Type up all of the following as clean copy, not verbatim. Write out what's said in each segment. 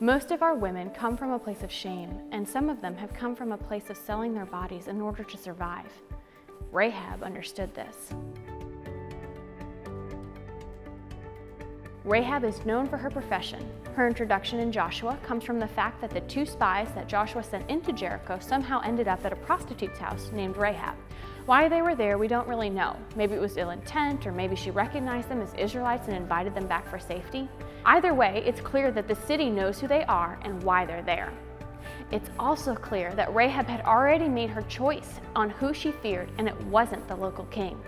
Most of our women come from a place of shame, and some of them have come from a place of selling their bodies in order to survive. Rahab understood this. Rahab is known for her profession. Her introduction in Joshua comes from the fact that the 2 spies that Joshua sent into Jericho somehow ended up at a prostitute's house named Rahab. Why they were there, we don't really know. Maybe it was ill intent, or maybe she recognized them as Israelites and invited them back for safety. Either way, it's clear that the city knows who they are and why they're there. It's also clear that Rahab had already made her choice on who she feared, and it wasn't the local king.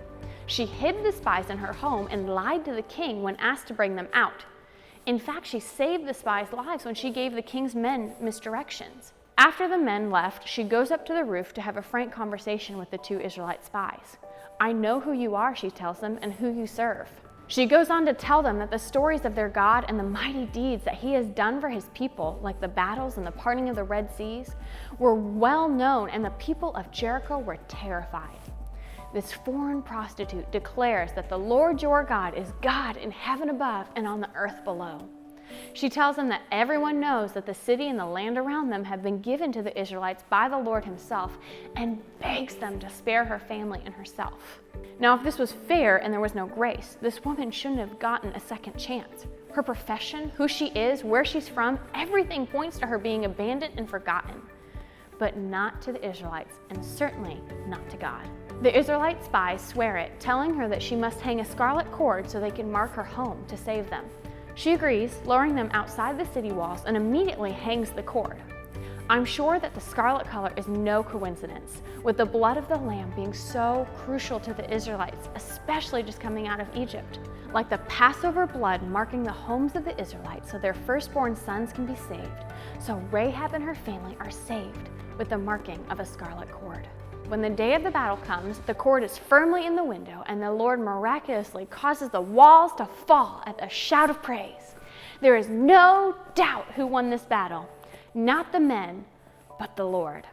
She hid the spies in her home and lied to the king when asked to bring them out. In fact, she saved the spies' lives when she gave the king's men misdirections. After the men left, she goes up to the roof to have a frank conversation with the 2 Israelite spies. "I know who you are," she tells them, "and who you serve." She goes on to tell them that the stories of their God and the mighty deeds that he has done for his people, like the battles and the parting of the Red Seas, were well known, and the people of Jericho were terrified. This foreign prostitute declares that the Lord your God is God in heaven above and on the earth below. She tells them that everyone knows that the city and the land around them have been given to the Israelites by the Lord himself, and begs them to spare her family and herself. Now, if this was fair and there was no grace, this woman shouldn't have gotten a second chance. Her profession, who she is, where she's from, everything points to her being abandoned and forgotten. But not to the Israelites, and certainly not to God. The Israelite spies swear it, telling her that she must hang a scarlet cord so they can mark her home to save them. She agrees, lowering them outside the city walls, and immediately hangs the cord. I'm sure that the scarlet color is no coincidence, with the blood of the lamb being so crucial to the Israelites, especially just coming out of Egypt. Like the Passover blood marking the homes of the Israelites so their firstborn sons can be saved, so Rahab and her family are saved with the marking of a scarlet cord. When the day of the battle comes, the cord is firmly in the window, and the Lord miraculously causes the walls to fall at a shout of praise. There is no doubt who won this battle. Not the men, but the Lord.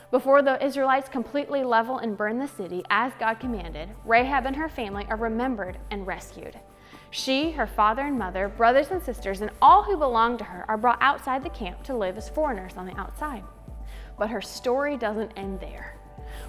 Before the Israelites completely level and burn the city, as God commanded, Rahab and her family are remembered and rescued. She, her father and mother, brothers and sisters, and all who belong to her are brought outside the camp to live as foreigners on the outside. But her story doesn't end there.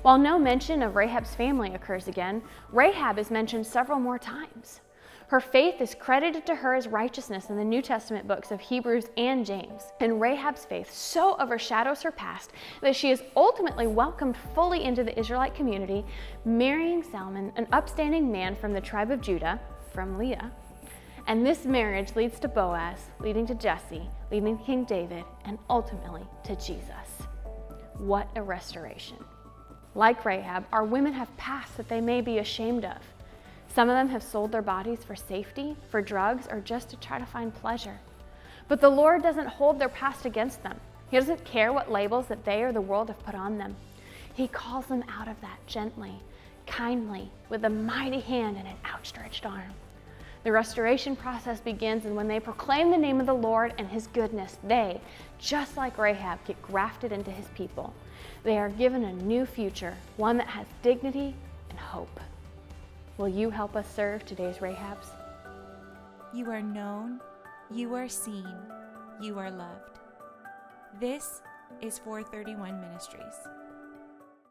While no mention of Rahab's family occurs again, Rahab is mentioned several more times. Her faith is credited to her as righteousness in the New Testament books of Hebrews and James. And Rahab's faith so overshadows her past that she is ultimately welcomed fully into the Israelite community, marrying Salmon, an upstanding man from the tribe of Judah, from Leah. And this marriage leads to Boaz, leading to Jesse, leading to King David, and ultimately to Jesus. What a restoration. Like Rahab, our women have pasts that they may be ashamed of. Some of them have sold their bodies for safety, for drugs, or just to try to find pleasure. But the Lord doesn't hold their past against them. He doesn't care what labels that they or the world have put on them. He calls them out of that gently, kindly, with a mighty hand and an outstretched arm. The restoration process begins, and when they proclaim the name of the Lord and his goodness, they, just like Rahab, get grafted into his people. They are given a new future, one that has dignity and hope. Will you help us serve today's Rahabs? You are known, you are seen, you are loved. This is 431 Ministries.